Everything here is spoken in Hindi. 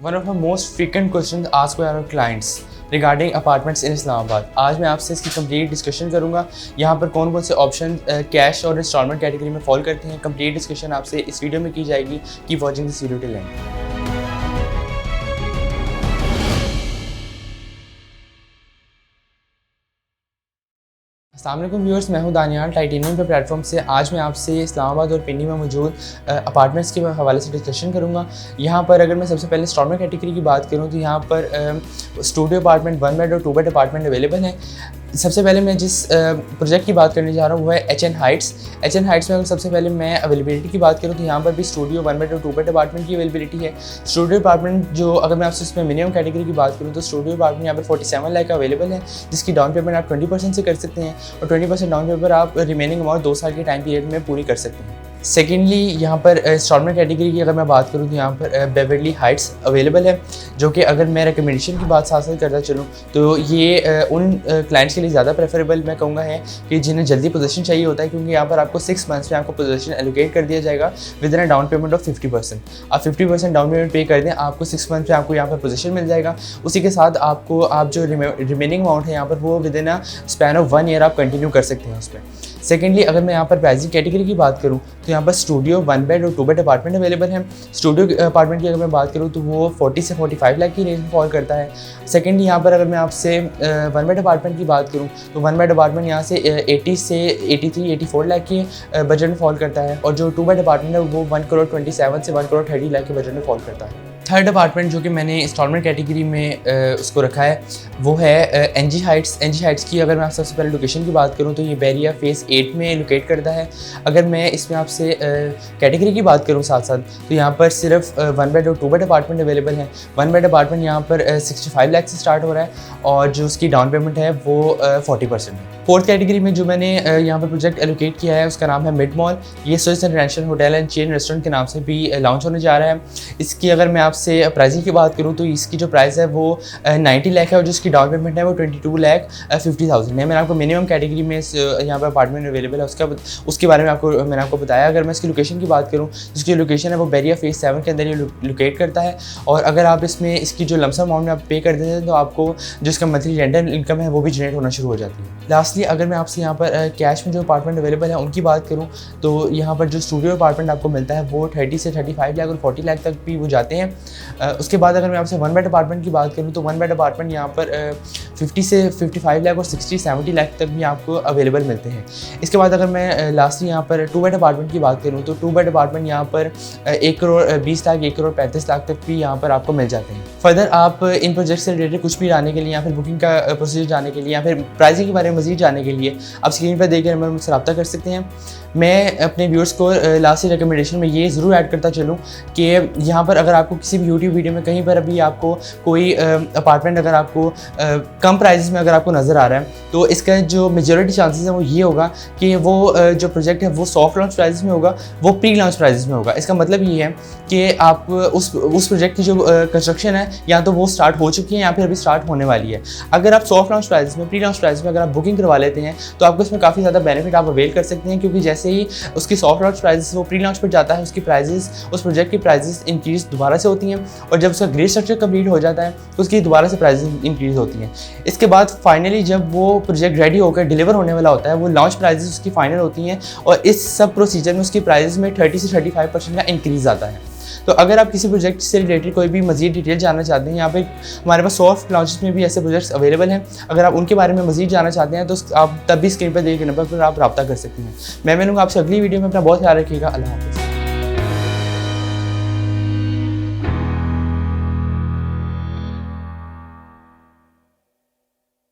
One of the most frequent questions asked by our clients regarding apartments in Islamabad. आज मैं आपसे इसकी कंप्लीट डिस्कशन करूंगा। यहाँ पर कौन कौन से ऑप्शन कैश और इंस्टॉलमेंट कैटेगरी में फॉल करते हैं, कंप्लीट डिस्कशन आपसे इस वीडियो में की जाएगी। Keep watching this video till and. अस्सलाम वालेकुम व्यूअर्स, मैं हूं दानियाल टाइटेनियम के प्लेटफॉर्म से। आज मैं आपसे इस्लामाबाद और पिंडी में मौजूद अपार्टमेंट्स के हवाले से डिस्कशन करूंगा। यहाँ पर अगर मैं सबसे पहले इंस्टॉलमेंट कैटेगरी की बात करूँ तो यहाँ पर स्टूडियो अपार्टमेंट 1 बेड और 2 बेड अपार्टमेंट अवेलेबल हैं। सबसे पहले मैं जिस प्रोजेक्ट की बात करने जा रहा हूँ वो है HN हाइट्स। HN हाइट्स में अगर सबसे पहले मैं अवेलेबिलिटी की बात करूँ तो यहाँ पर भी स्टूडियो 1 बेड और 2 बेड अपार्टमेंट की अवेलेबिलिटी है। स्टूडियो अपार्टमेंट जो अगर मैं आपसे इसमें मिनिमम कैटेगरी की बात करूँ तो स्टूडियो अपार्टमेंट यहाँ पर 47 लाख का अवेलेबल है, जिसकी डाउन पेमेंट आप 20% से कर सकते हैं और 20% डाउन पेमेंट आप रिमेनिंग अमाउंट 2 साल के टाइम पीरियड में पूरी कर सकते हैं। सेकेंडली यहाँ पर इंस्टॉलमेंट कैटेगरी की अगर मैं बात करूँ तो यहाँ पर बेवर्ली हाइट्स अवेलेबल है, जो कि अगर मैं रिकमेंडेशन की बात साथ साथ करता चलूँ तो ये उन क्लाइंट्स के लिए ज़्यादा प्रेफरेबल मैं कहूँगा है कि जिन्हें जल्दी पोजीशन चाहिए होता है, क्योंकि यहाँ पर आपको 6 मंथ्स में आपको पोजीशन एलोकेट कर दिया जाएगा with in down payment of 50%। आप 50% डाउन पेमेंट पे कर दें, आपको 6 मंथ में आपको यहाँ पर पोजीशन मिल जाएगा। उसी के साथ आपको आप जो रिमेनिंग अमाउंट है यहाँ पर वो with in span of 1 year आप कंटिन्यू कर सकते हैं उस पर। सेकेंडली अगर मैं यहाँ पर प्राइसिंग कैटेगरी की बात करूँ तो यहाँ पर स्टूडियो 1 बेड और 2 बेड अपार्टमेंट अवेलेबल है। स्टूडियो अपार्टमेंट की अगर मैं बात करूँ तो वो 40 से 45 लाख की रेंज में फॉल करता है। सेकेंडली यहाँ पर अगर मैं आपसे 1 बेड अपार्टमेंट की बात करूँ तो 1 बेड अपार्टमेंट यहाँ से 80 से 84 लाख की बजट में फॉल करता है, और जो 2 बेड अपार्टमेंट है वो 1 करोड़ 27 से 1 करोड़ 30 लाख के बजट में फॉल करता है। थर्ड अपार्टमेंट जो कि मैंने इंस्टॉलमेंट कैटेगरी में उसको रखा है वो है NG हाइट्स। NG हाइट्स की अगर मैं आपसे सबसे पहले लोकेशन की बात करूँ तो ये बैरिया फेज़ 8 में लोकेट करता है। अगर मैं इसमें आपसे कैटेगरी की बात करूँ साथ साथ तो यहाँ पर सिर्फ 1 बेड और 2 बेड अपार्टमेंट अवेलेबल हैं। 1 बेड अपार्टमेंट यहाँ पर 65 लाख से स्टार्ट हो रहा है और जो उसकी डाउन पेमेंट है वो 40% है। फोर्थ कैटेगरी में जो मैंने यहाँ पर प्रोजेक्ट एलोकेट किया है उसका नाम है मिड मॉल। ये Swiss international hotel and chain restaurant के नाम से भी लॉन्च होने जा रहा है। इसकी अगर मैं आपसे प्राइसिंग की बात करूँ तो इसकी जो प्राइस है वो 90 लाख है और जिसकी डाउन पेमेंट है वो 22,50,000 है। मैंने आपको मिनिमम कैटेगरी में यहाँ पर अपार्टमेंट अवेलेबल है उसके बारे में मैंने आपको बताया। अगर मैं इसकी लोकेशन की बात करूँ, जिसकी लोकेशन है वो बैरिया फेज़ 7 के अंदर ये लोकेट करता है, और अगर आप इसमें इसकी जो लमसम अमाउंट में आप पे कर देते हैं तो आपको जो इसका मंथली रेंटल इनकम है वो भी जनरेट होना शुरू हो जाती है। लास्टली अगर मैं आपसे यहाँ पर कैश में जो अपार्टमेंट अवेलेबल है उनकी बात करूँ तो यहाँ पर जो स्टूडियो अपार्टमेंट आपको मिलता है वो 30 से 35 लाख और 40 लाख तक भी वो जाते हैं। उसके बाद अगर मैं आपसे 1 बेड अपार्टमेंट की बात करूँ तो 1 बेड अपार्टमेंट यहाँ पर 50 से 55 लाख और 60-70 लाख तक भी आपको अवेलेबल मिलते हैं। इसके बाद अगर मैं लास्टली यहाँ पर 2 बेड अपार्टमेंट की बात करूँ तो 2 बेड अपार्टमेंट यहाँ पर 1 करोड़ 20 लाख 1 करोड़ 35 लाख तक भी यहाँ पर आपको मिल जाते हैं। फर्दर आप इन प्रोजेक्ट से रिलेटेड कुछ भी जानने के लिए या फिर बुकिंग का प्रोसीजर जानने के लिए या फिर प्राइसिंग के बारे में मज़ीद जानने के लिए आप स्क्रीन पर देखकर हमें मुझसे रब्ता कर सकते हैं। मैं अपने व्यूअर्स को लास्ट रिकमेंडेशन में ये ज़रूर ऐड करता चलूँ कि यहाँ पर अगर आपको किसी भी यूट्यूब वीडियो में कहीं पर अभी आपको कोई अपार्टमेंट अगर आपको कम प्राइस में अगर आपको नज़र आ रहा है तो इसका जो मेजॉरिटी चांसेस है वो ये होगा कि वो जो प्रोजेक्ट है वो सॉफ्ट लॉन्च प्राइस में होगा, वो प्री लॉन्च प्राइस में होगा। इसका मतलब ये है कि आप उस प्रोजेक्ट की जो कंस्ट्रक्शन है या तो वो स्टार्ट हो चुकी है या फिर अभी स्टार्ट होने वाली है। अगर आप सॉफ्ट लॉन्च प्राइस में प्री लॉन्च प्राइस में अगर आप बुकिंग करवा लेते हैं तो आपको इसमें काफ़ी ज़्यादा बेनिफिट आप अवेल कर सकते हैं, क्योंकि जैसे ही उसकी सॉफ्ट लॉन्च प्राइस वो प्री लॉन्च पर जाता है उसकी प्राइजेस उस प्रोजेक्ट की प्राइजेस इंक्रीज दोबारा से होती हैं, और जब उसका ग्रेड स्ट्रक्चर कंप्लीट हो जाता है तो उसकी दोबारा से प्राइजेस इंक्रीज होती हैं। इसके बाद फाइनली जब वो प्रोजेक्ट रेडी होकर डिलीवर होने वाला होता है वो लॉन्च प्राइजेस उसकी फाइनल होती हैं, और इस सब प्रोसीजर में उसकी प्राइजेस में 30 से 35% का इंक्रीज आता है। तो अगर आप किसी प्रोजेक्ट से रिलेटेड कोई भी मज़ीद डिटेल जानना चाहते हैं, यहाँ पे हमारे पास सॉफ्ट लॉन्चेस में भी ऐसे प्रोजेक्ट्स अवेलेबल हैं, अगर आप उनके बारे में मज़ीद जानना चाहते हैं तो आप तब भी स्क्रीन पर दिए गए नंबर पर आप रब्ता कर सकते हैं। मैं मिलूंगा आपसे अगली वीडियो में। अपना बहुत ख्याल रखिएगा। अल्लाह हाफ़िज़।